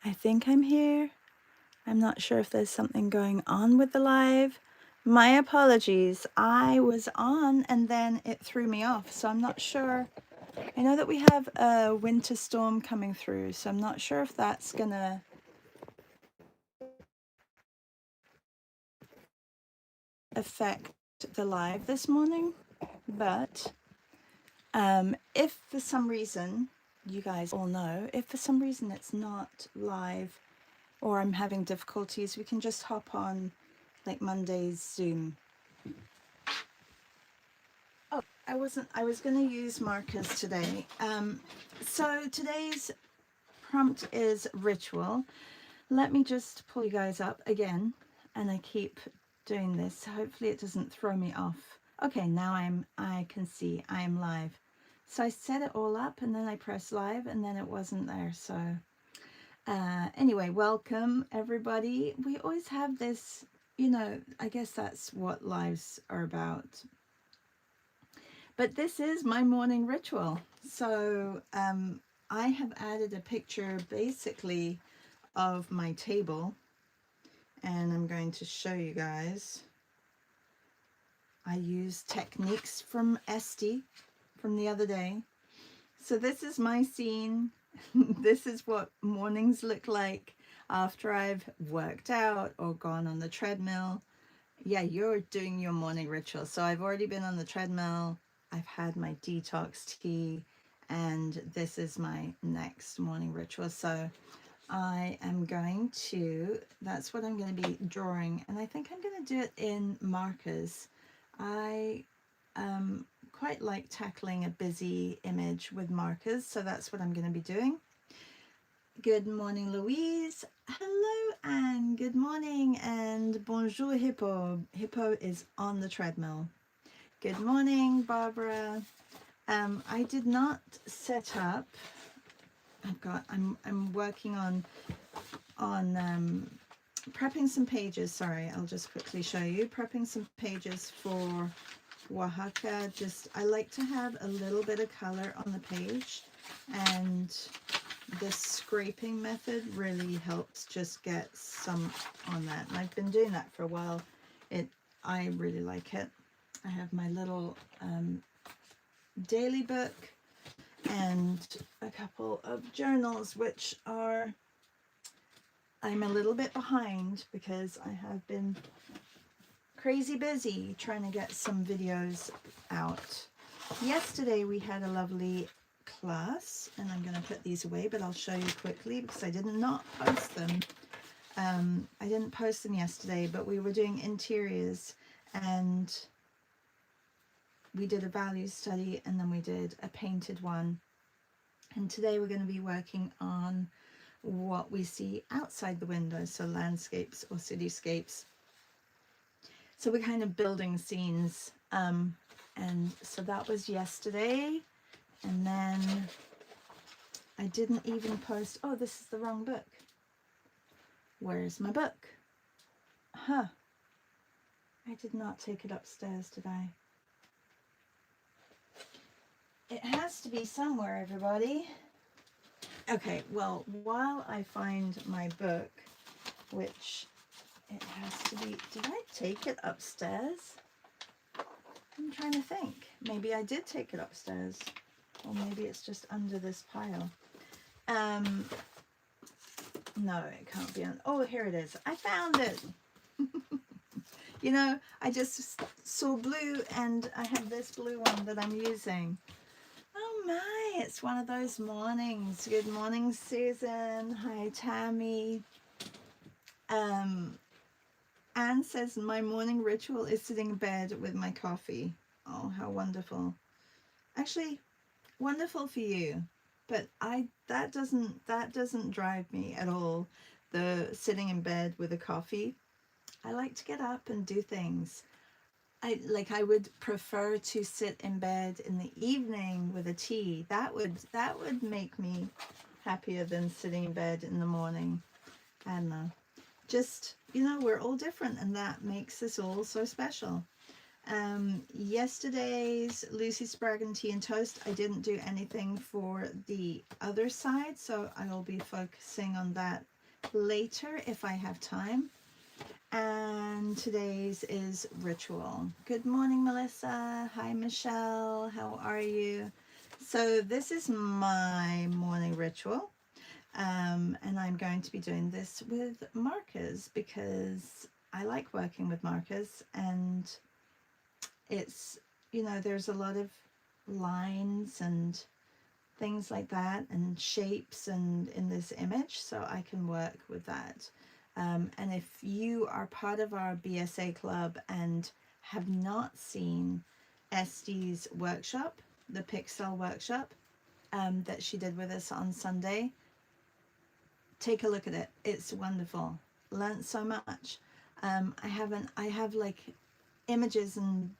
I think I'm here. I'm not sure if there's something going on with the live. My apologies. I was on and then it threw me off, so I'm not sure. I know that we have a winter storm coming through, so I'm not sure if that's gonna affect the live this morning. But if for some reason, you guys all know, if for some reason it's not live or I'm having difficulties, we can just hop on like Monday's Zoom. Oh, I was going to use markers today. So today's prompt is ritual. Let me just pull you guys up again, and I keep doing this. Hopefully it doesn't throw me off. Okay, now I can see I am live. So I set it all up and then I press live and then it wasn't there. So anyway, welcome everybody. We always have this, I guess that's what lives are about. But this is my morning ritual. So I have added a picture basically of my table, and I'm going to show you guys. I use techniques from Esty from the other day. So this is my scene. This is what mornings look like after I've worked out or gone on the treadmill. Yeah, you're doing your morning ritual. So I've already been on the treadmill. I've had my detox tea, and this is my next morning ritual. So I am going to, that's what I'm going to be drawing. And I think I'm going to do it in markers. I quite like tackling a busy image with markers. So that's what I'm going to be doing. Good morning, Louise. Hello, Anne. Good morning. And bonjour, Hippo. Hippo is on the treadmill. Good morning, Barbara. I did not set up. I'm working on prepping some pages. Sorry, I'll just quickly show you. Prepping some pages for Oaxaca. I like to have a little bit of color on the page, and this scraping method really helps just get some on that. And I've been doing that for a while. I really like it. I have my little daily book and a couple of journals, which are, I'm a little bit behind because I have been crazy busy trying to get some videos out. Yesterday we had a lovely class, and I'm going to put these away, but I'll show you quickly because I did not post them. I didn't post them yesterday, but we were doing interiors, and we did a value study, and then we did a painted one. And today we're going to be working on what we see outside the window, so landscapes or cityscapes. So we're kind of building scenes, and so that was yesterday. And then I didn't even post, oh, this is the wrong book. Where's my book? Huh. I did not take it upstairs, did I? It has to be somewhere, everybody. Okay, well, while I find my book, which it has to be, did I take it upstairs? I'm trying to think. Maybe I did take it upstairs, or maybe it's just under this pile. No, it can't be on. Oh, here it is. I found it. You know, I just saw blue, and I have this blue one that I'm using. Oh my, it's one of those mornings. Good morning, Susan. Hi, Tammy. Anne says, my morning ritual is sitting in bed with my coffee. Oh, how wonderful. Actually, wonderful for you. But that doesn't drive me at all, the sitting in bed with a coffee. I like to get up and do things. I would prefer to sit in bed in the evening with a tea. That would make me happier than sitting in bed in the morning. I don't know. Just, we're all different, and that makes us all so special. Yesterday's Lucy Sprague Tea and Toast, I didn't do anything for the other side, so I will be focusing on that later if I have time. And today's is ritual. Good morning, Melissa. Hi, Michelle. How are you? So this is my morning ritual. And I'm going to be doing this with markers because I like working with markers, and it's, there's a lot of lines and things like that and shapes and in this image, so I can work with that. And if you are part of our BSA club and have not seen Estie's workshop, the Pixel workshop that she did with us on Sunday, take a look at it. It's wonderful. Learned so much. I have like images and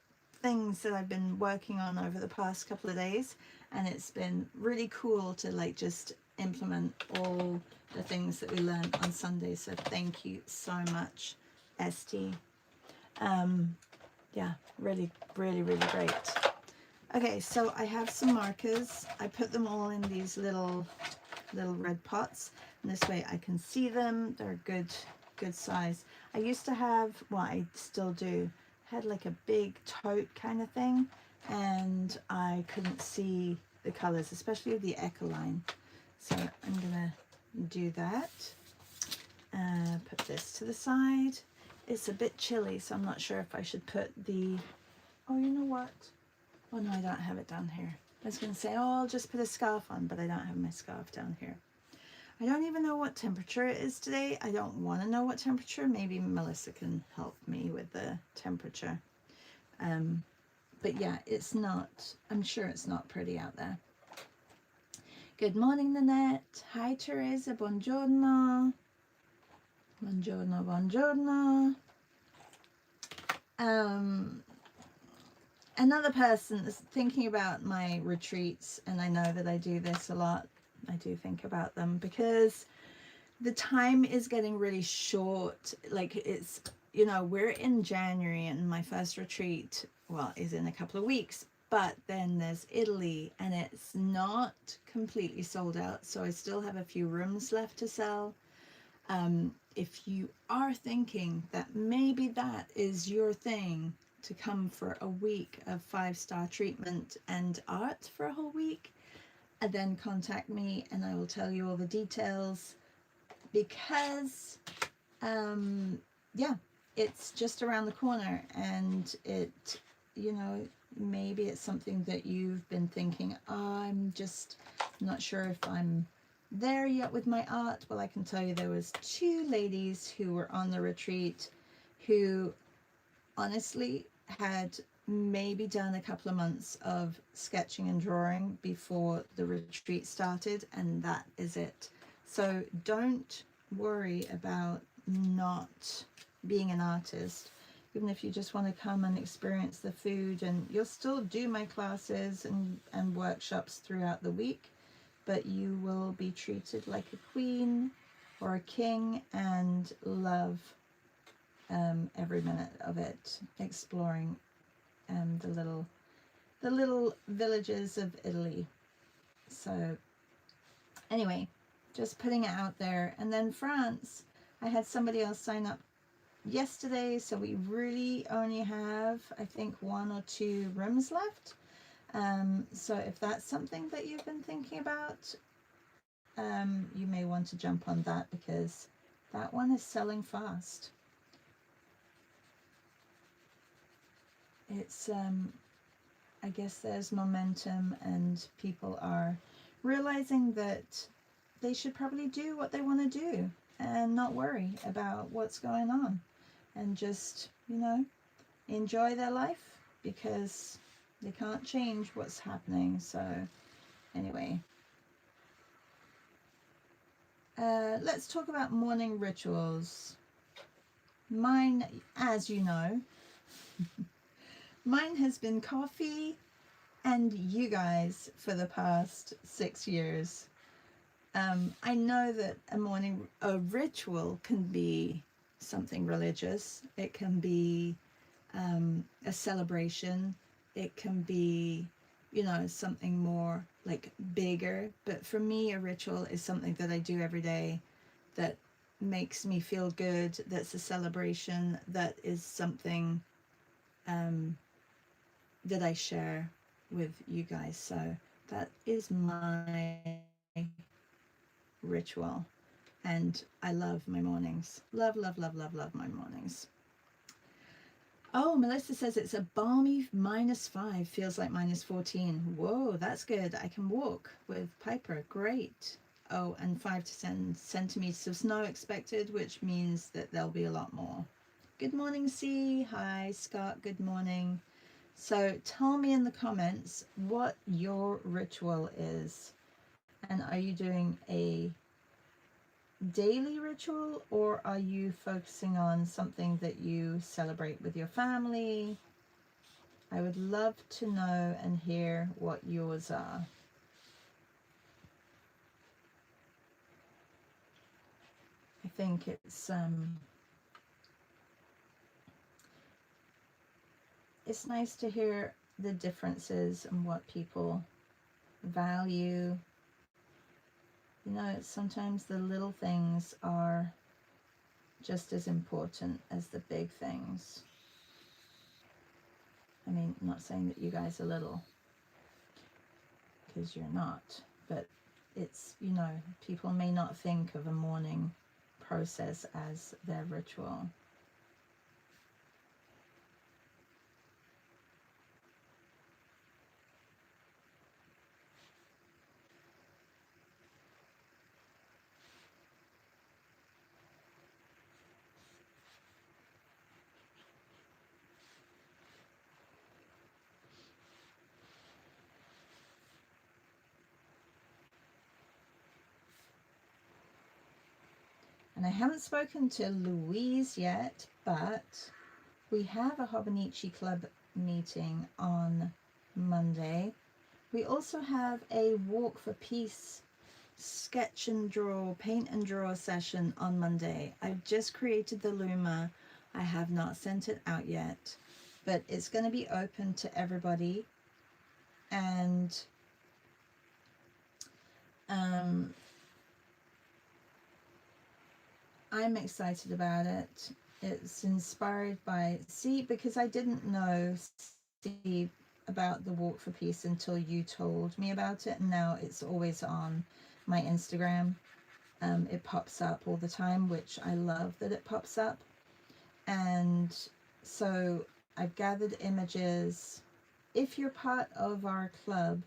things that I've been working on over the past couple of days, and it's been really cool to like just implement all the things that we learned on Sunday. So thank you so much, Esty. Yeah, really, really, really great. Okay, so I have some markers. I put them all in these little red pots, and this way I can see them. They're good size. I used to have, well, I still do, had like a big tote kind of thing, and I couldn't see the colors, especially the Ecoline. So I'm gonna do that. Put this to the side. It's a bit chilly, so I'm not sure if I should put the, oh, you know what? Oh no, I don't have it down here. I was gonna say, oh, I'll just put a scarf on, but I don't have my scarf down here. I don't even know what temperature it is today. I don't want to know what temperature. Maybe Melissa can help me with the temperature. But yeah, it's not, I'm sure it's not pretty out there. Good morning, Nanette. Hi, Teresa. Buongiorno. Buongiorno, buongiorno. Another person is thinking about my retreats, and I know that I do this a lot. I do think about them because the time is getting really short. Like it's, we're in January, and my first retreat, well, is in a couple of weeks, but then there's Italy, and it's not completely sold out. So I still have a few rooms left to sell. If you are thinking that maybe that is your thing, to come for a week of 5-star treatment and art for a whole week, and then contact me and I will tell you all the details, because yeah, it's just around the corner, and it, maybe it's something that you've been thinking, oh, I'm just not sure if I'm there yet with my art. Well, I can tell you there was 2 ladies who were on the retreat who honestly had maybe done a couple of months of sketching and drawing before the retreat started, and that is it. So don't worry about not being an artist, even if you just want to come and experience the food, and you'll still do my classes and workshops throughout the week, but you will be treated like a queen or a king and love every minute of it, exploring the little villages of Italy. So anyway, just putting it out there. And then France, I had somebody else sign up yesterday, so we really only have, I think, 1 or 2 rooms left. So if that's something that you've been thinking about, you may want to jump on that, because that one is selling fast. It's I guess there's momentum, and people are realizing that they should probably do what they want to do and not worry about what's going on, and just, enjoy their life, because they can't change what's happening. So anyway, let's talk about morning rituals. Mine, as you know, mine has been coffee and you guys for the past 6 years. I know that a ritual can be something religious. It can be a celebration. It can be, something more like bigger. But for me, a ritual is something that I do every day that makes me feel good, that's a celebration, that is something that I share with you guys. So that is my ritual. And I love my mornings. Love, love, love, love, love my mornings. Oh, Melissa says it's a balmy -5. Feels like -14. Whoa, that's good. I can walk with Piper. Great. Oh, and 5 to 10 centimeters of snow expected, which means that there'll be a lot more. Good morning, C. Hi, Scott. Good morning. So tell me in the comments what your ritual is. And are you doing a daily ritual, or are you focusing on something that you celebrate with your family? I would love to know and hear what yours are. I think it's nice to hear the differences and what people value. You know, sometimes the little things are just as important as the big things. I mean, not saying that you guys are little, because you're not, but it's, you know, people may not think of a morning process as their ritual. And I haven't spoken to Louise yet, but we have a Hobonichi Club meeting on Monday. We also have a Walk for Peace sketch and draw, paint and draw session on Monday. I've just created the Luma. I have not sent it out yet, but it's going to be open to everybody. And I'm excited about it. It's inspired by, see, because I didn't know, Steve, about the Walk for Peace until you told me about it, and now it's always on my Instagram. It pops up all the time, which I love that it pops up. And so I've gathered images. If you're part of our club,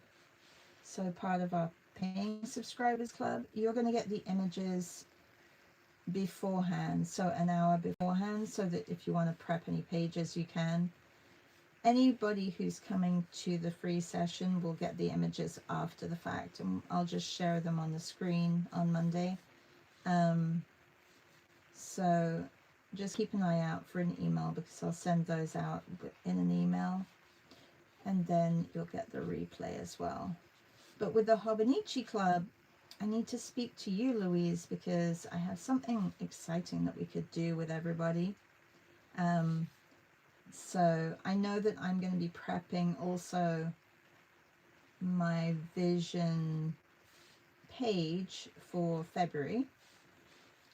so part of our paying subscribers club, you're going to get the images beforehand, so an hour beforehand, so that if you want to prep any pages, you can. Anybody who's coming to the free session will get the images after the fact, and I'll just share them on the screen on Monday. So just keep an eye out for an email, because I'll send those out in an email, and then you'll get the replay as well. But with the Hobonichi Club, I need to speak to you, Louise, because I have something exciting that we could do with everybody. So I know that I'm going to be prepping also my vision page for February,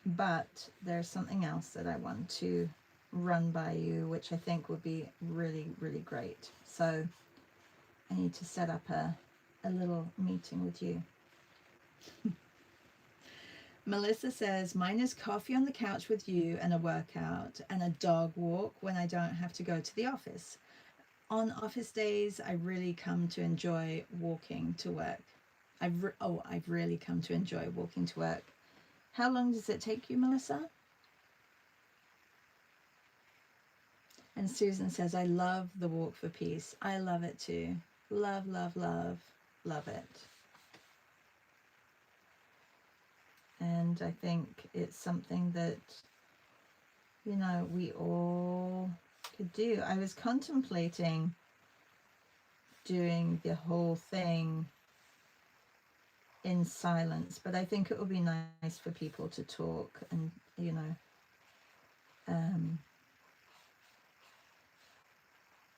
but there's something else that I want to run by you, which I think would be really, really great. So I need to set up a little meeting with you. Melissa says, mine is coffee on the couch with you and a workout and a dog walk when I don't have to go to the office. On office days, I really come to enjoy walking to work. I've really come to enjoy walking to work. How long does it take you, Melissa? And Susan says, I love the Walk for Peace. I love it too. Love, love, love, love it. And I think it's something that, you know, we all could do. I was contemplating doing the whole thing in silence, but I think it would be nice for people to talk and, you know,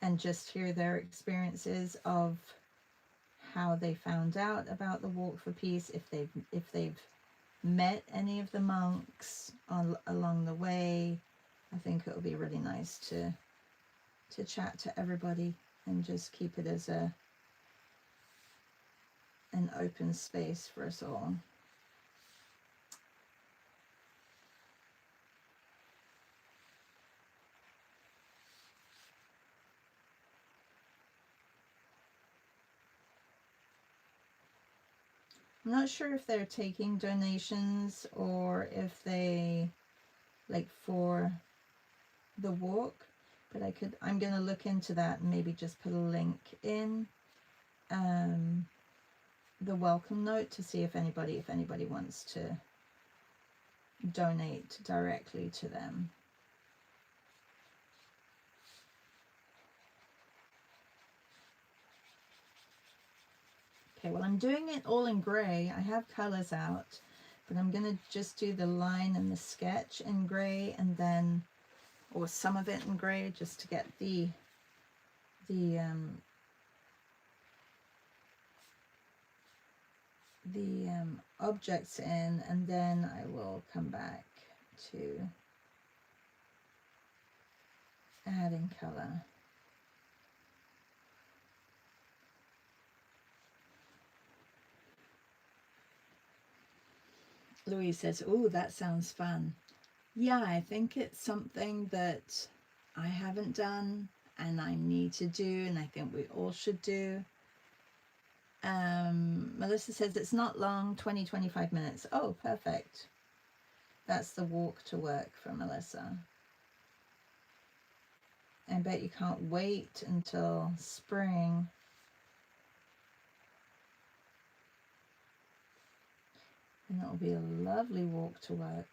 and just hear their experiences of how they found out about the Walk for Peace, if they've met any of the monks along the way, I think it will be really nice to chat to everybody and just keep it as an open space for us all. I'm not sure if they're taking donations or if they, like, for the walk, but I'm going to look into that and maybe just put a link in the welcome note to see if anybody wants to donate directly to them. Okay, well, I'm doing it all in gray. I have colors out, but I'm going to just do the line and the sketch in gray, and then, or some of it in gray, just to get the objects in, and then I will come back to adding color. Louise says, "Oh, that sounds fun." Yeah, I think it's something that I haven't done and I need to do, and I think we all should do. Melissa says it's not long, 20-25 minutes. Oh, perfect. That's the walk to work for Melissa. I bet you can't wait until spring. And it'll be a lovely walk to work.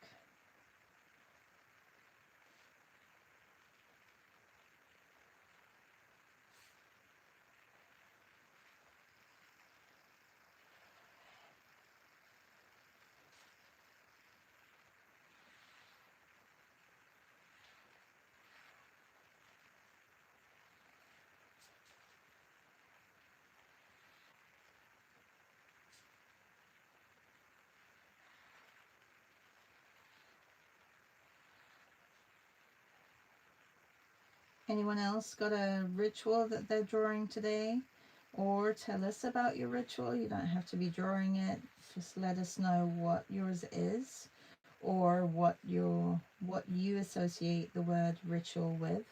Anyone else got a ritual that they're drawing today? Or tell us about your ritual. You don't have to be drawing it. Just let us know what yours is, or what you associate the word ritual with.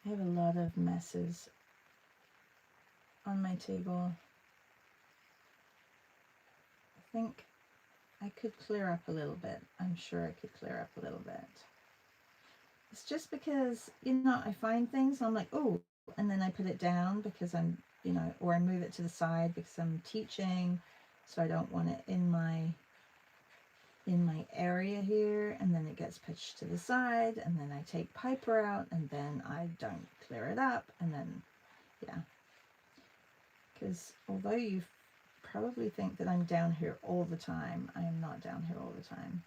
I have a lot of messes on my table. I think I could clear up a little bit. I'm sure I could clear up a little bit. It's just because, you know, I find things and I'm like, oh, and then I put it down because I'm, you know, or I move it to the side because I'm teaching, so I don't want it in my area here, and then it gets pitched to the side, and then I take Piper out, and then I don't clear it up, and then, yeah. Because although you probably think that I'm down here all the time, I am not down here all the time.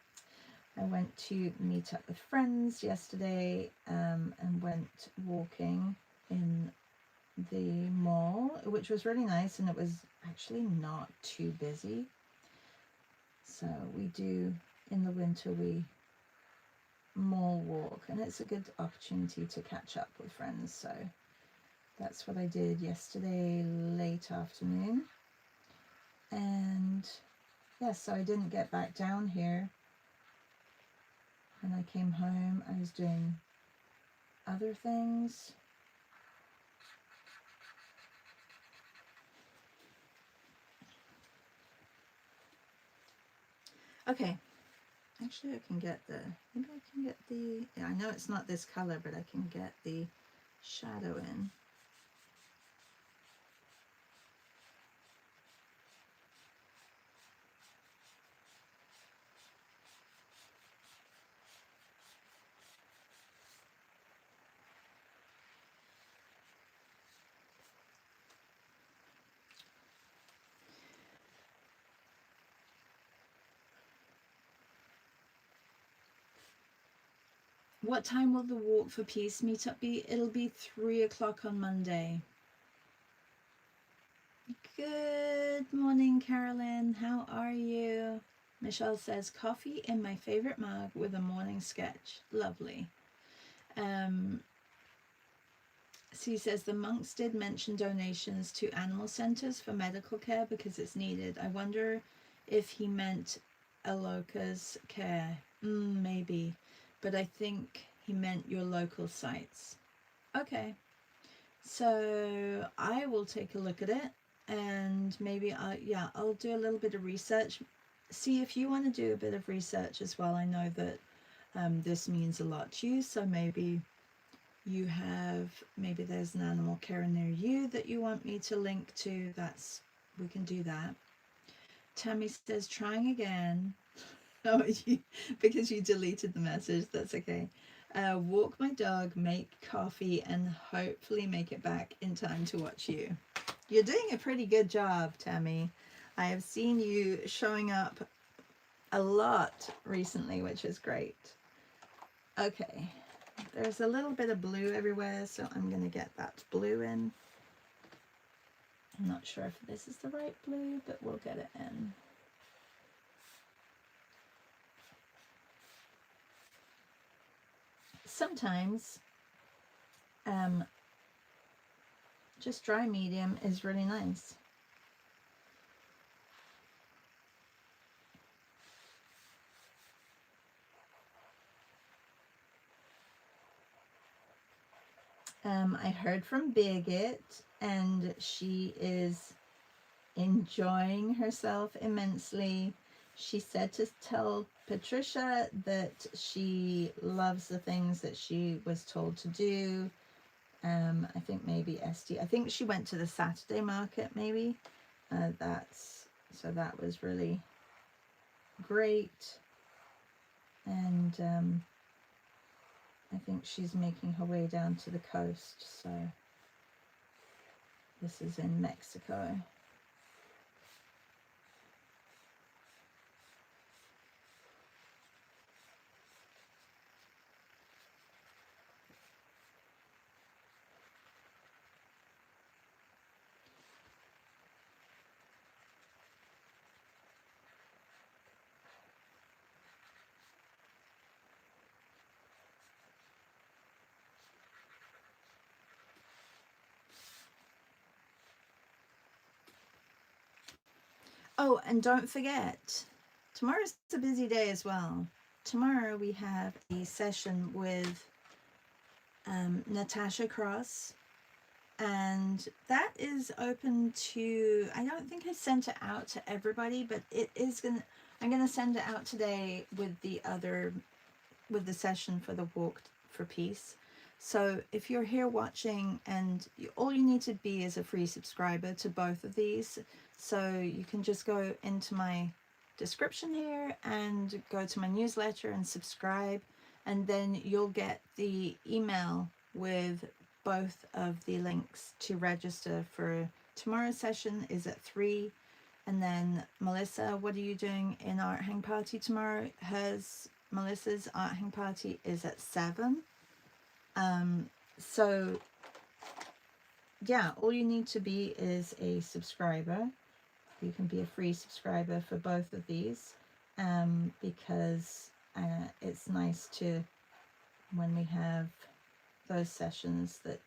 I went to meet up with friends yesterday, and went walking in the mall, which was really nice, and it was actually not too busy. So we do, in the winter, we mall walk, and it's a good opportunity to catch up with friends. So that's what I did yesterday late afternoon. And yeah, so I didn't get back down here. When I came home, I was doing other things. Okay, actually I can get maybe I can get yeah, I know it's not this color, but I can get the shadow in. What time will the Walk for Peace meetup be? It'll be 3 o'clock on Monday. Good morning, Carolyn. How are you? Michelle says, coffee in my favorite mug with a morning sketch. Lovely. She says, the monks did mention donations to animal centers for medical care because it's needed. I wonder if he meant Aloka's care. Maybe. But I think he meant your local sites. Okay. So I will take a look at it, and maybe I'll do a little bit of research. See if you want to do a bit of research as well. I know that this means a lot to you, so maybe maybe there's an animal care near you that you want me to link to. We can do that. Tammy says, trying again. Oh, because you deleted the message. That's okay. Walk my dog, make coffee, and hopefully make it back in time to watch you. You're doing a pretty good job, Tammy. I have seen you showing up a lot recently, which is great. Okay, there's a little bit of blue everywhere, so I'm going to get that blue in. I'm not sure if this is the right blue, but we'll get it in. Sometimes just dry medium is really nice. I heard from Birgit, and she is enjoying herself immensely. She said to tell Patricia that she loves the things that she was told to do. I think maybe Esty. I think she went to the Saturday market, maybe. So that was really great. And I think she's making her way down to the coast. So this is in Mexico. Oh, and don't forget, tomorrow's a busy day as well. Tomorrow we have a session with Natasha Cross, and that is open to, I don't think I sent it out to everybody, but I'm gonna send it out today with the session for the Walk for Peace. So if you're here watching, and all you need to be is a free subscriber to both of these, so you can just go into my description here and go to my newsletter and subscribe, and then you'll get the email with both of the links to register for tomorrow's session is at 3. And then Melissa, what are you doing in Art Hang Party tomorrow? Melissa's Art Hang Party is at 7. So yeah, all you need to be is a subscriber. You can be a free subscriber for both of these, because it's nice to, when we have those sessions, that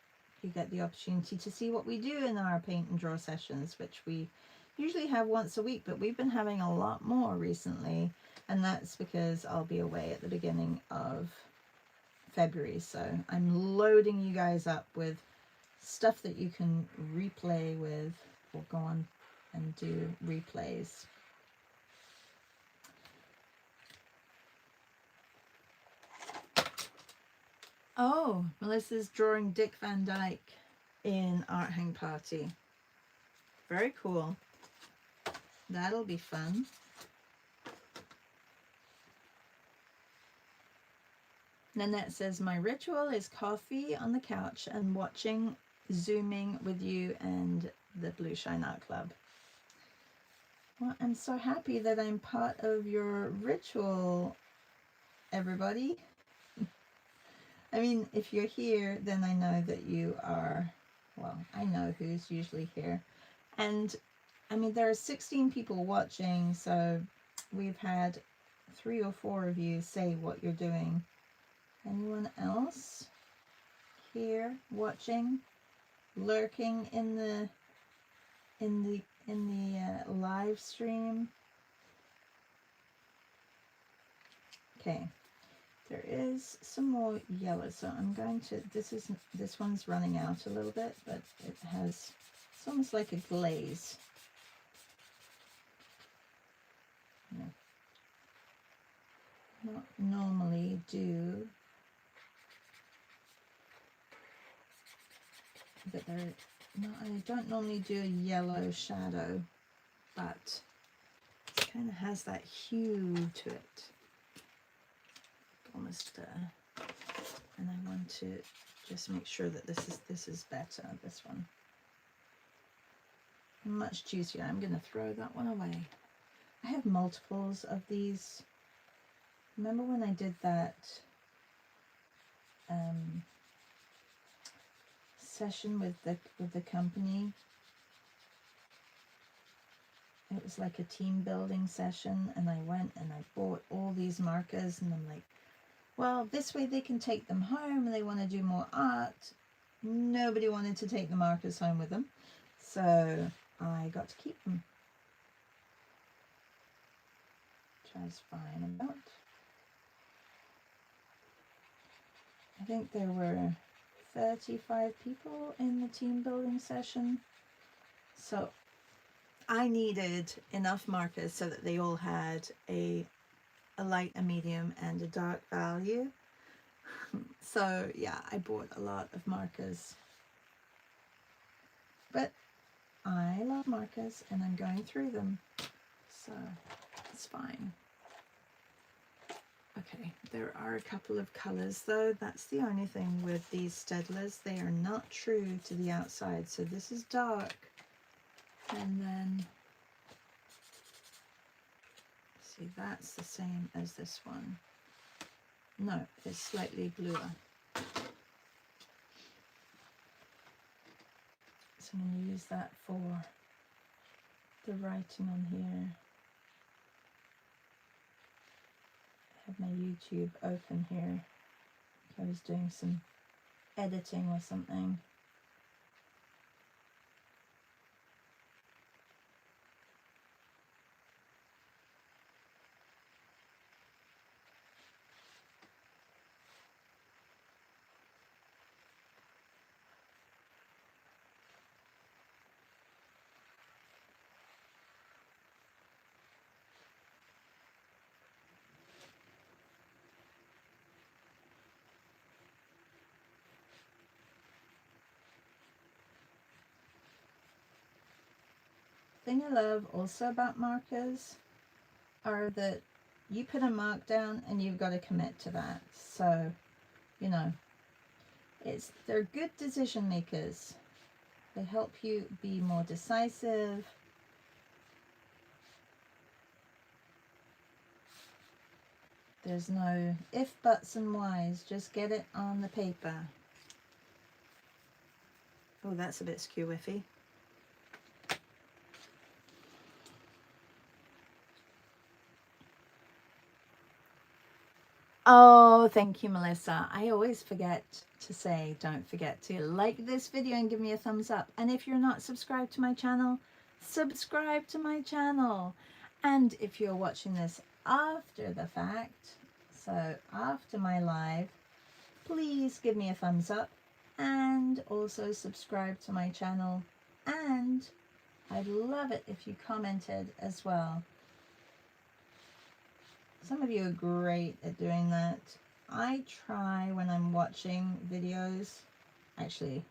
you get the opportunity to see what we do in our paint and draw sessions, which we usually have once a week, but we've been having a lot more recently, and that's because I'll be away at the beginning of February. So I'm loading you guys up with stuff that you can replay with, or go on and do replays. Oh, Melissa's drawing Dick Van Dyke in Art Hang Party. Very cool. That'll be fun. Nanette says, my ritual is coffee on the couch and watching, zooming with you and the Blue Shine Art Club. Well, I'm so happy that I'm part of your ritual, everybody. I mean, if you're here, then I know that you are, well, I know who's usually here. And I mean, there are 16 people watching, so we've had 3 or 4 of you say what you're doing. Anyone else here watching, lurking in the live stream? Okay, there is some more yellow, so I'm going to, this one's running out a little bit, but it has, it's almost like a glaze. No, not normally do, but there, no, I don't normally do a yellow shadow, but it kind of has that hue to it. Almost and I want to just make sure that this is better, this one. Much juicier. I'm going to throw that one away. I have multiples of these. Remember when I did that session with the company? It was like a team building session, and I went and I bought all these markers, and I'm like, well, this way they can take them home and they want to do more art. Nobody wanted to take the markers home with them, so I got to keep them. Which I was fine about. I think there were 35 people in the team building session. So I needed enough markers so that they all had a light, a medium, and a dark value. So yeah, I bought a lot of markers. But I love markers and I'm going through them, so it's fine. Okay, there are a couple of colors though. That's the only thing with these Staedtlers. They are not true to the outside. So this is dark, and then see, that's the same as this one. No, it's slightly bluer. So I'm going to use that for the writing on here. I have my YouTube open here. I was doing some editing or something. Thing I love also about markers are that you put a mark down and you've got to commit to that. So, you know, they're good decision makers. They help you be more decisive. There's no if, buts, and whys. Just get it on the paper. Oh, that's a bit skew-whiffy. Oh, thank you, Melissa. I always forget to say, don't forget to like this video and give me a thumbs up. And if you're not subscribed to my channel, subscribe to my channel. And if you're watching this after the fact, so after my live, please give me a thumbs up and also subscribe to my channel. And I'd love it if you commented as well. Some of you are great at doing that. I try when I'm watching videos, actually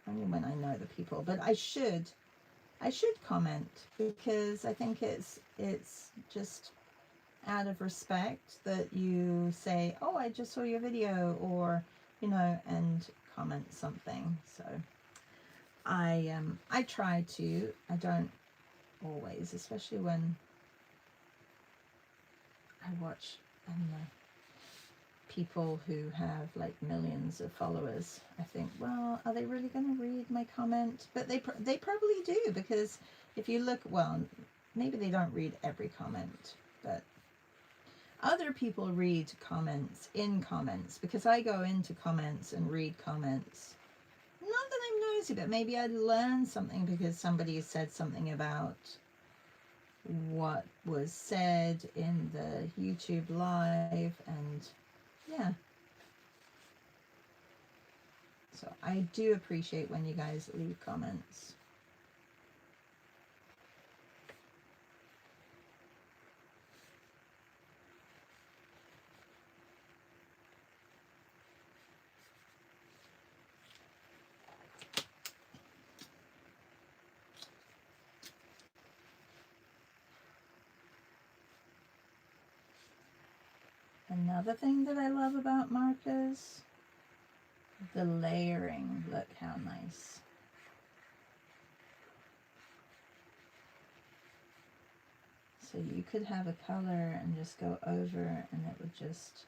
only when I know the people, but I should comment, because I think it's just out of respect that you say, oh, I just saw your video, or, you know, and comment something. So I try to. I don't always, especially when I watch, I don't know, people who have like millions of followers. I think, well, are they really going to read my comment? But they probably do, because if you look, well, maybe they don't read every comment, but other people read comments in comments, because I go into comments and read comments. Not that I'm nosy, but maybe I'd learn something because somebody said something about what was said in the YouTube live, and yeah. So I do appreciate when you guys leave comments. Another thing that I love about markers, the layering. Look how nice. So you could have a color and just go over, and it would just,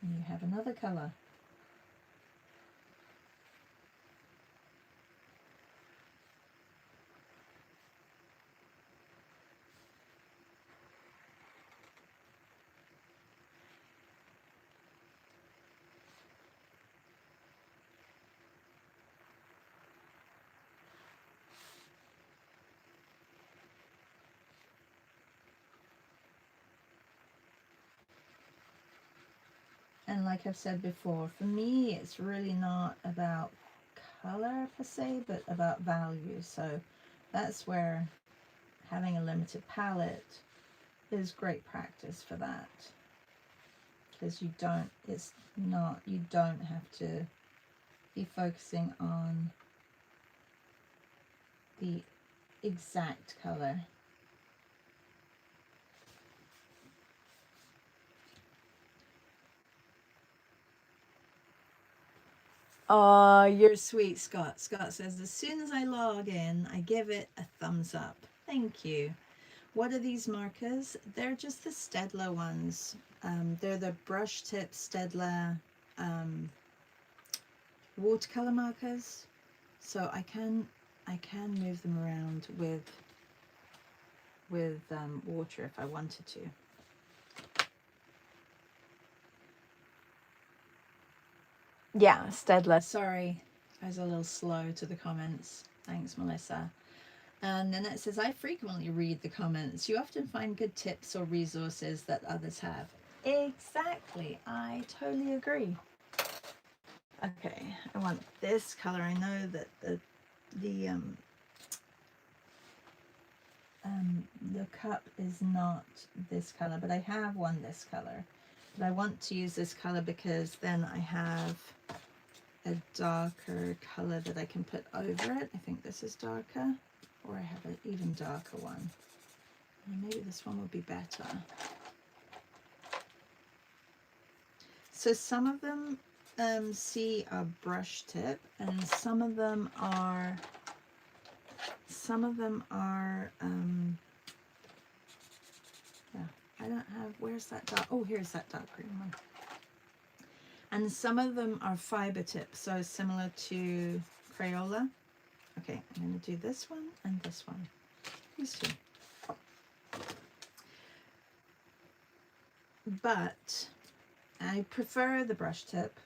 and you have another color. And like I've said before, for me, it's really not about color per se, but about value. So that's where having a limited palette is great practice for that. Because you don't have to be focusing on the exact color. Oh, you're sweet, Scott. Scott says, as soon as I log in, I give it a thumbs up. Thank you. What are these markers? They're just the Staedtler ones. They're the brush tip Staedtler watercolor markers. So I can move them around with water if I wanted to. Yeah, Staedtler. Sorry, I was a little slow to the comments. Thanks, Melissa. And then it says, I frequently read the comments. You often find good tips or resources that others have. Exactly. I totally agree. Okay, I want this color. I know that the cup is not this color, but I have one this color. But I want to use this color because then I have a darker color that I can put over it. I think this is darker, or I have an even darker one. And maybe this one would be better. So some of them see a brush tip, and some of them are yeah, I don't have, where's that dark, oh, here's that dark green one. And some of them are fiber tips, so similar to Crayola. Okay, I'm going to do this one and this one, these two. But I prefer the brush tip.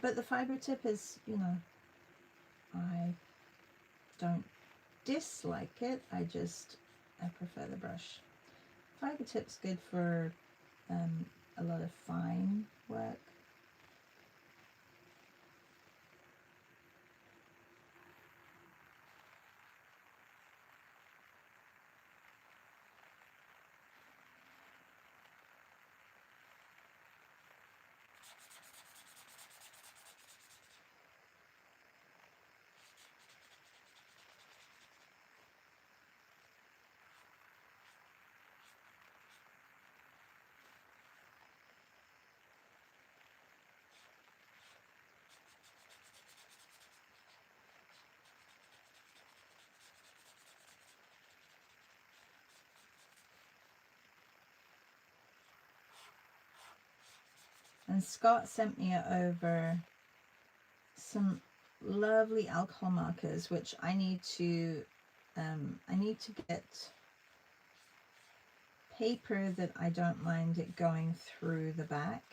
But the fiber tip is, you know, I don't dislike it. I prefer the brush. Fiber tip's good for a lot of fine work. And Scott sent me over some lovely alcohol markers, which I need to get paper that I don't mind it going through the back.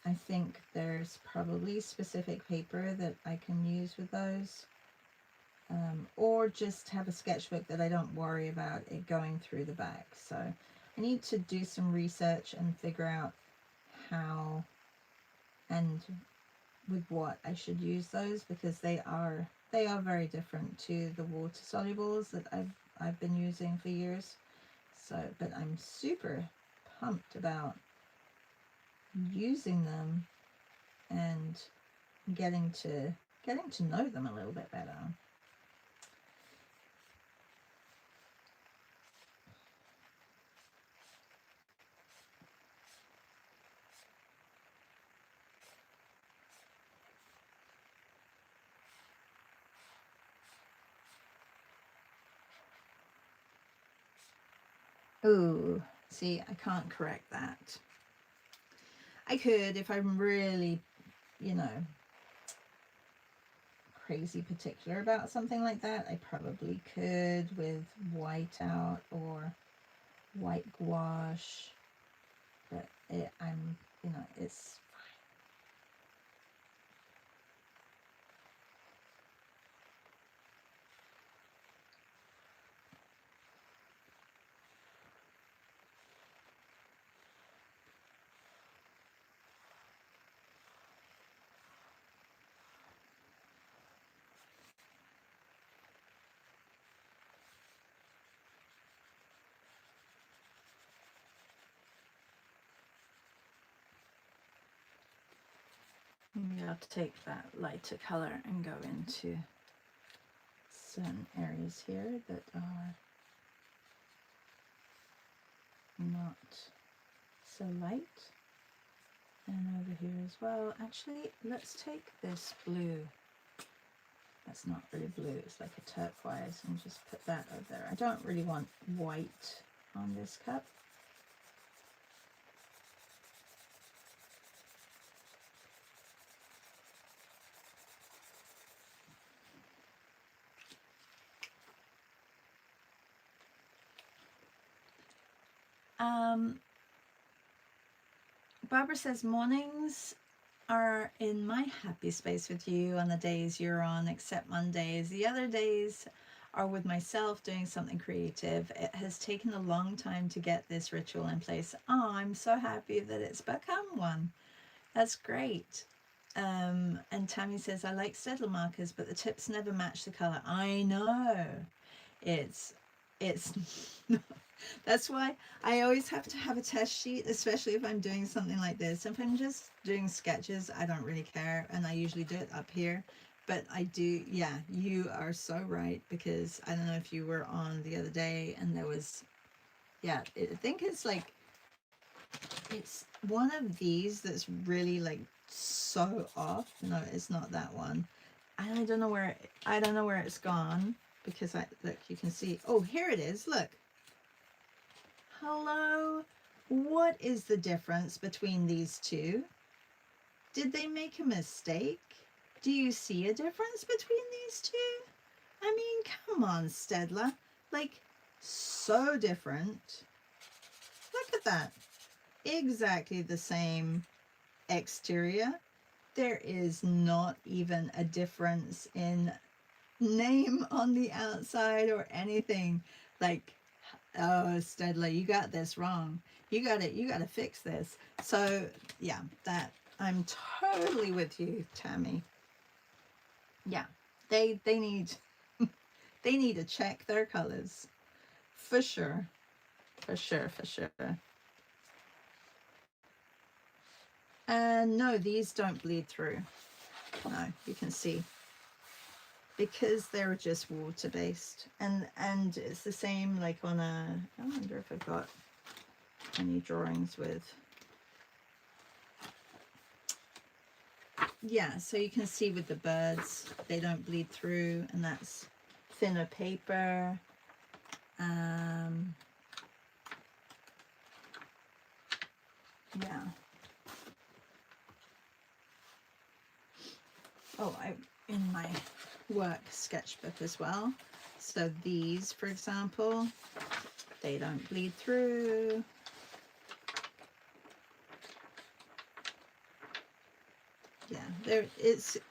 I think there's probably specific paper that I can use with those, or just have a sketchbook that I don't worry about it going through the back. So I need to do some research and figure out how and with what I should use those, because they are very different to the water solubles that I've been using for years. So, but I'm super pumped about using them and getting to know them a little bit better. Ooh, see, I can't correct that. I could if I'm really, you know, crazy particular about something like that. I probably could with whiteout or white gouache, but I'm, you know, it's maybe I'll take that lighter color and go into certain areas here that are not so light, and over here as well. Actually, let's take this blue. That's not really blue, it's like a turquoise, and just put that over there. I don't really want white on this cup. Barbara says, mornings are in my happy space with you on the days you're on, except Mondays. The other days are with myself doing something creative. It has taken a long time to get this ritual in place. Oh, I'm so happy that it's become one. That's great. And Tammy says, I like Staedtler markers, but the tips never match the color. I know. It's that's why I always have to have a test sheet, especially if I'm doing something like this. If I'm just doing sketches, I don't really care, and I usually do it up here. But I do, yeah, you are so right, because I don't know if you were on the other day and there was, yeah, I think it's like, it's one of these that's really like so off. No, it's not that one. And I don't know where it's gone, because look, you can see, oh, here it is, look. Hello, what is the difference between these two? Did they make a mistake? Do you see a difference between these two? I mean, come on, Staedtler, like, so different. Look at that, exactly the same exterior. There is not even a difference in name on the outside or anything. Like, oh, Staedtler, you got this wrong. You got to fix this. So yeah, that, I'm totally with you, Tammy. Yeah, they need they need to check their colors for sure, for sure, for sure. And no, these don't bleed through. No, you can see, because they're just water based, and it's the same like on a, I wonder if I've got any drawings with, yeah, so you can see with the birds, they don't bleed through, and that's thinner paper. Yeah, Oh, in my work sketchbook as well. So these, for example, they don't bleed through. Yeah,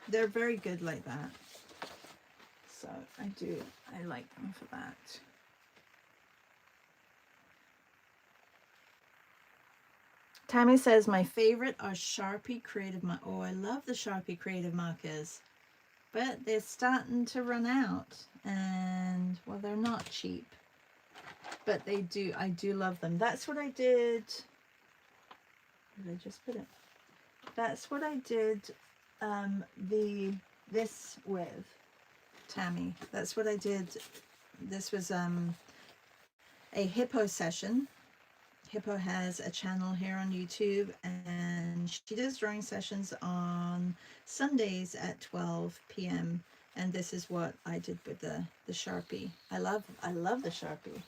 they're very good like that. So I like them for that. Tammy says my favorite are Sharpie Creative Oh, I love the Sharpie Creative markers, but they're starting to run out, and well, they're not cheap, but I do love them. That's what I did. Where did I just put it? That's what I did this with Tammy. That's what I did. This was a Hippo session. Hippo has a channel here on YouTube, and she does drawing sessions on Sundays at 12 p.m. And this is what I did with the Sharpie. I love the Sharpie.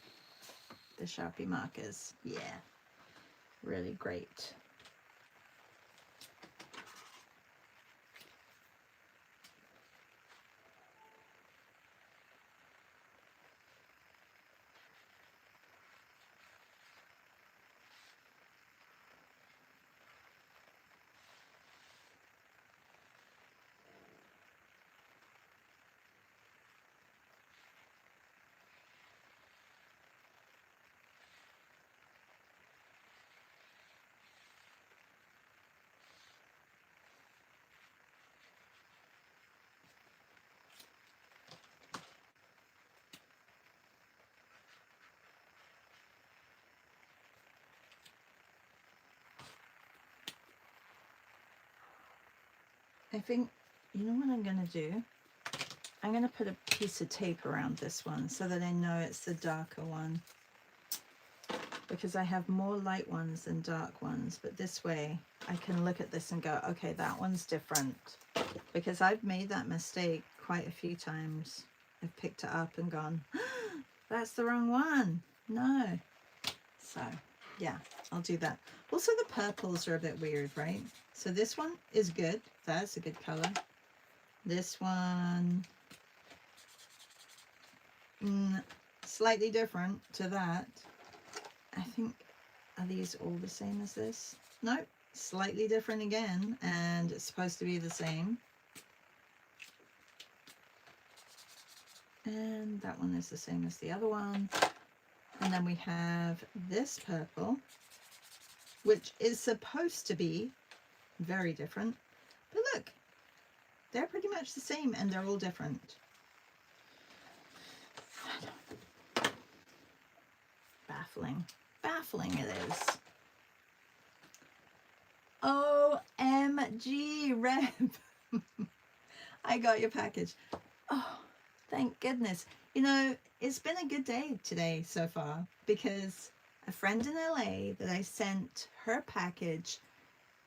The Sharpie markers. Yeah. Really great. I think, you know what I'm going to do? I'm going to put a piece of tape around this one so that I know it's the darker one, because I have more light ones than dark ones, but this way I can look at this and go, okay, that one's different, because I've made that mistake quite a few times. I've picked it up and gone, that's the wrong one. No. So yeah, I'll do that. Also, the purples are a bit weird, right? So this one is good. That's a good color. This one, slightly different to that. I think, are these all the same as this? Nope, slightly different again, and it's supposed to be the same. And that one is the same as the other one. And then we have this purple, which is supposed to be very different. But look, they're pretty much the same, and they're all different. Baffling. Baffling it is. OMG, Reb. I got your package. Oh, thank goodness. You know, it's been a good day today so far, because a friend in LA that I sent her package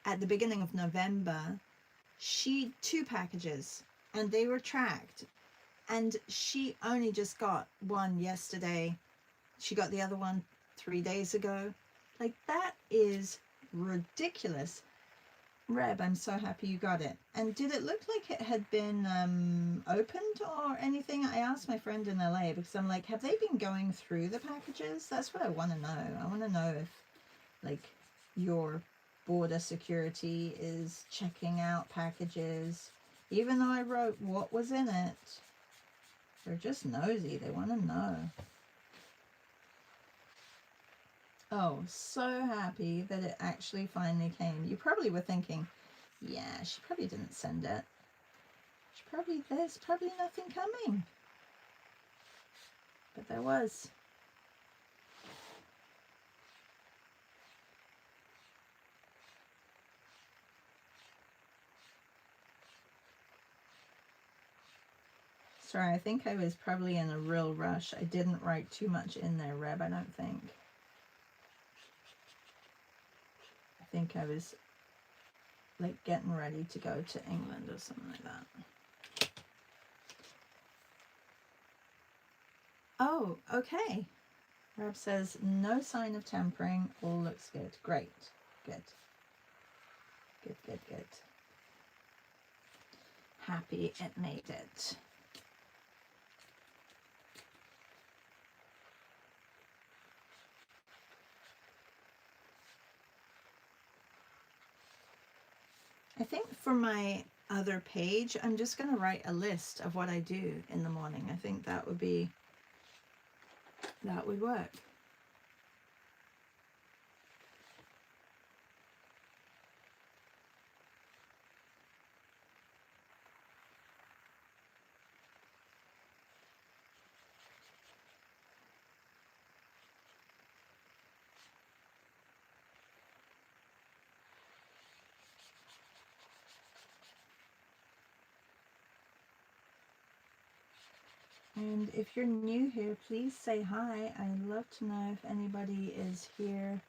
at the beginning of November, two packages, and they were tracked, and she only just got one yesterday. She got the other one 3 days ago. Like, that is ridiculous. Reb, I'm so happy you got it. And did it look like it had been opened or anything? I asked my friend in LA, because I'm like, have they been going through the packages? That's what I want to know. I want to know if, like, your border security is checking out packages. Even though I wrote what was in it, they're just nosy. They want to know. Oh, so happy that it actually finally came. You probably were thinking, yeah, she probably didn't send it. There's probably nothing coming. But there was. Sorry, I think I was probably in a real rush. I didn't write too much in there, Reb, I don't think. I think I was, like, getting ready to go to England or something like that. Oh, okay. Reb says, no sign of tampering. All looks good. Great. Good. Good, good, good. happy it made it. I think for my other page, I'm just going to write a list of what I do in the morning. I think that would work. And if you're new here, please say hi. I'd love to know if anybody is here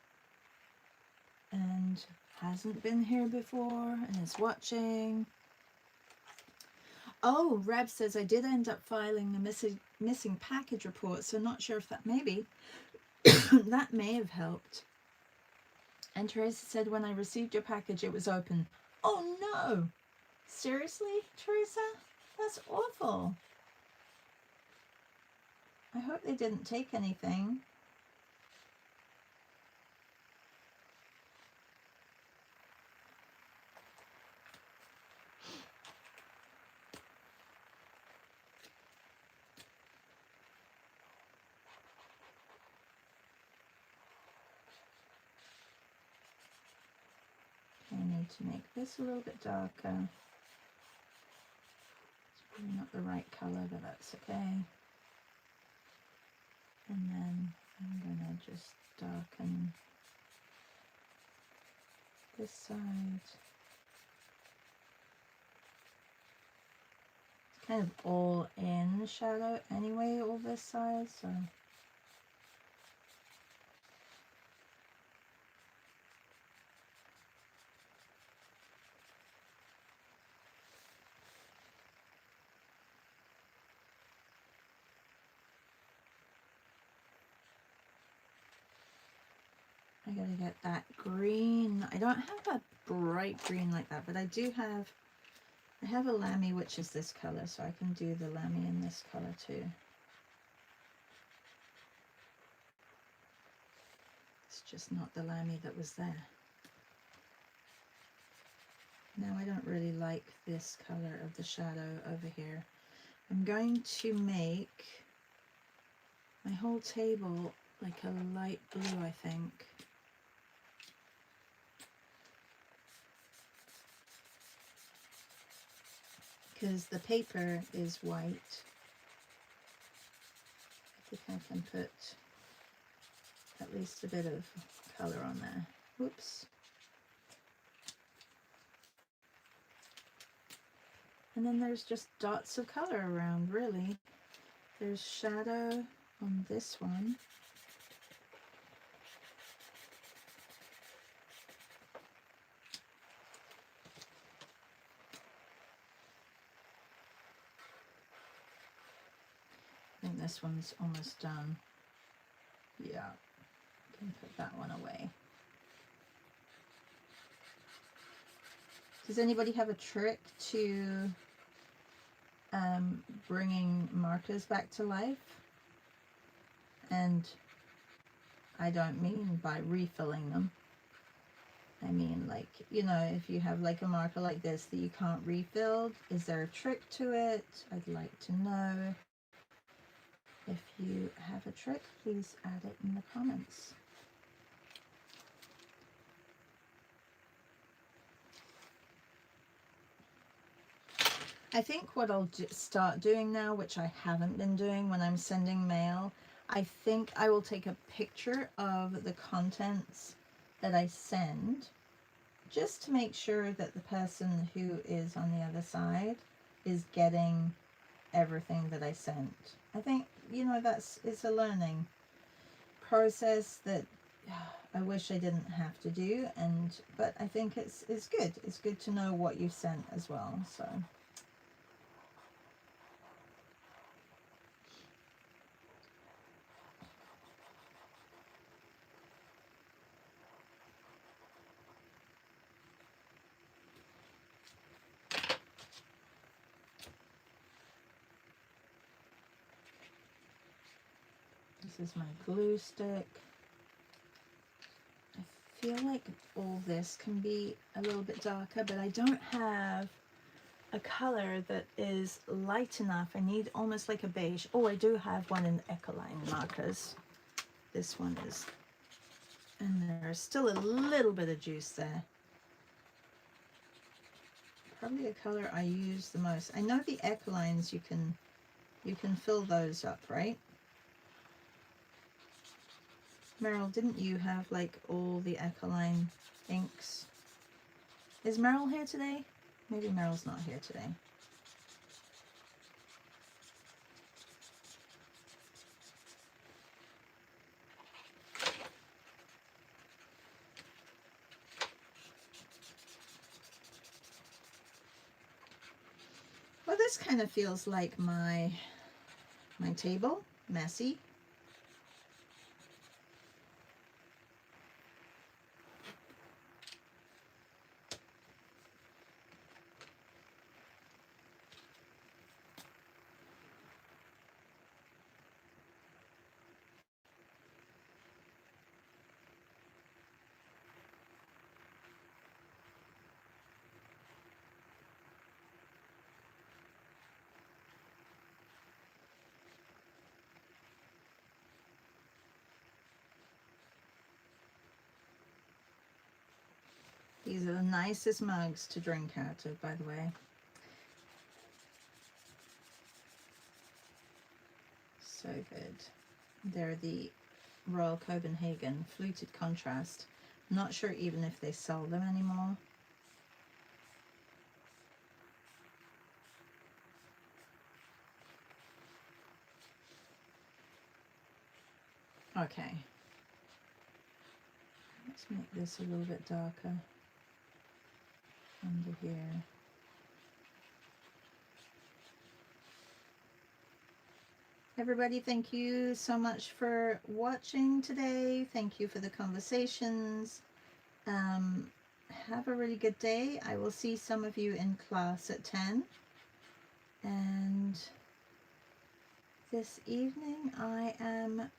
and hasn't been here before and is watching. Oh, Reb says, I did end up filing a missing package report, so not sure if that maybe that may have helped. And Teresa said, when I received your package, it was open. Oh no! Seriously, Teresa? That's awful. I hope they didn't take anything. I need to make this a little bit darker. It's probably not the right color, but that's okay. And then I'm gonna just darken this side. It's kind of all in shadow anyway, all this side, so I gotta get that green. I don't have a bright green like that, but I have a lammy which is this color, so I can do the lammy in this color too. It's just not the lammy that was there. Now I don't really like this color of the shadow over here. I'm going to make my whole table like a light blue, I think. Because the paper is white. I think I can put at least a bit of color on there. Whoops. And then there's just dots of color around, really. There's shadow on this one. I think this one's almost done. Yeah, can put that one away. Does anybody have a trick to bringing markers back to life? And I don't mean by refilling them. I mean, like, you know, if you have like a marker like this that you can't refill, is there a trick to it? I'd like to know. If you have a trick, please add it in the comments. I think what I'll start doing now, which I haven't been doing when I'm sending mail, I think I will take a picture of the contents that I send, just to make sure that the person who is on the other side is getting everything that I sent. I think, you know, it's a learning process that I wish I didn't have to do, but I think it's good. It's good to know what you've sent as well. So This is my glue stick. I feel like all this can be a little bit darker, but I don't have a color that is light enough. I need almost like a beige. Oh, I do have one in Ecoline markers. This one is, and there's still a little bit of juice there. Probably the color I use the most. I know the Ecolines, you can fill those up, right? Meryl, didn't you have like all the Ecoline inks? Is Meryl here today? Maybe Meryl's not here today. Well, this kind of feels like my table, messy. These are the nicest mugs to drink out of, by the way. So good. They're the Royal Copenhagen Fluted Contrast. I'm not sure even if they sell them anymore. Okay. Let's make this a little bit darker under here. Everybody, thank you so much for watching today. Thank you for the conversations. Have a really good day. I will see some of you in class at 10. And this evening I am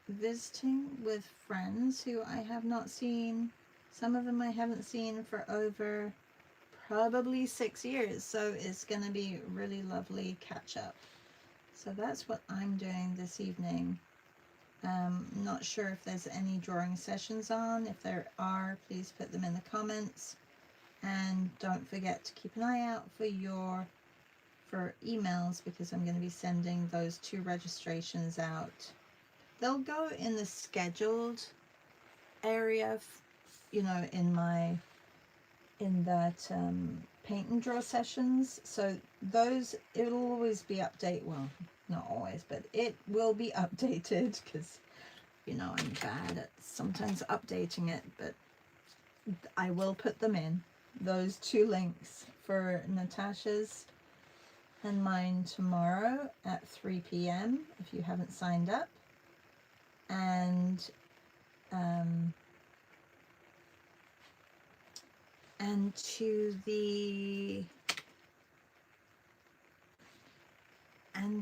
visiting with friends who I have not seen. Some of them I haven't seen for over probably 6 years. So it's going to be really lovely catch up. So that's what I'm doing this evening. Not sure if there's any drawing sessions on. If there are, please put them in the comments. And don't forget to keep an eye out for emails, because I'm going to be sending those 2 registrations out. They'll go in the scheduled area, you know, in that paint and draw sessions. So those, it'll always be updated. Well, not always, but it will be updated, because, you know, I'm bad at sometimes updating it, but I will put them in. Those 2 links for Natasha's and mine tomorrow at 3 p.m. if you haven't signed up. And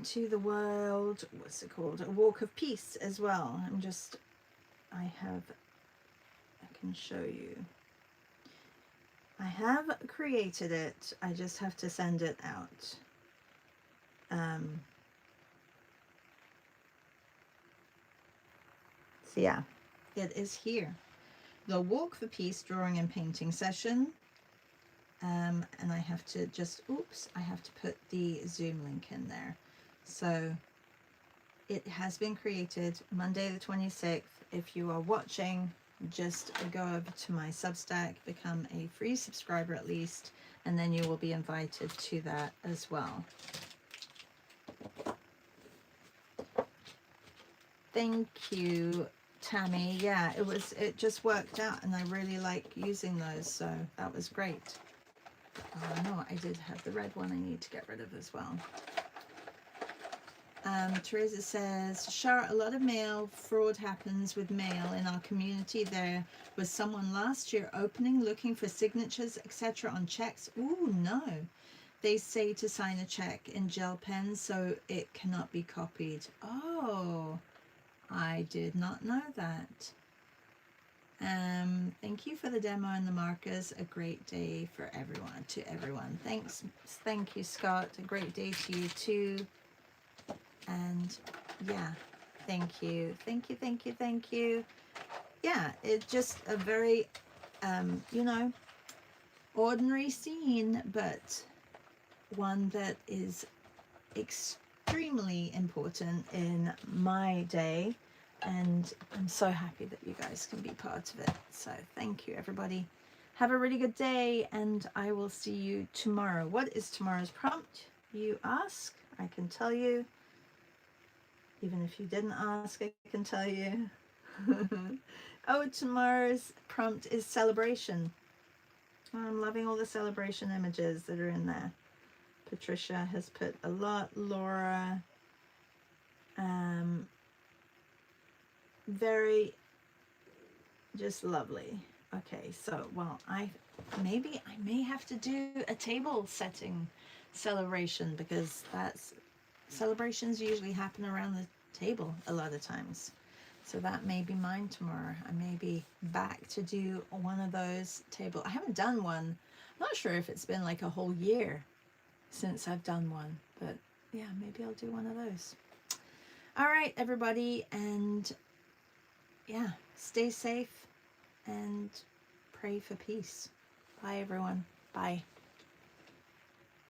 to the world, what's it called, a walk of peace as well. I can show you. I have created it. I just have to send it out. So yeah, it is here. The Walk for Peace drawing and painting session. And I have to just, I have to put the Zoom link in there. So it has been created Monday the 26th. If you are watching, just go over to my Substack, become a free subscriber at least, and then you will be invited to that as well. Thank you, Tammy. Yeah, it just worked out, and I really like using those, so that was great. Oh no, I did have the red one I need to get rid of as well. Teresa says, Shara, a lot of mail fraud happens with mail in our community. There was someone last year opening, looking for signatures, etc. on checks. Ooh, no. They say to sign a check in gel pen so it cannot be copied. Oh, I did not know that. Thank you for the demo and the markers. A great day for everyone, to everyone. Thanks. Thank you, Scott. A great day to you too. And yeah, thank you. Thank you, thank you, thank you. Yeah, it's just a very, you know, ordinary scene, but one that is extremely important in my day, and I'm so happy that you guys can be part of it. So thank you, everybody. Have a really good day, and I will see you tomorrow. What is tomorrow's prompt, you ask? I can tell you. Even if you didn't ask, I can tell you. Oh, tomorrow's prompt is celebration. I'm loving all the celebration images that are in there. Patricia has put a lot. Laura, very just lovely. Okay, so well, I may have to do a table setting celebration, because that's celebrations usually happen around the table a lot of times. So that may be mine tomorrow. I may be back to do one of those table. I haven't done one. I'm not sure if it's been like a whole year since I've done one, but yeah, maybe I'll do one of those. All right, everybody, and yeah, stay safe and pray for peace. Bye, everyone. Bye.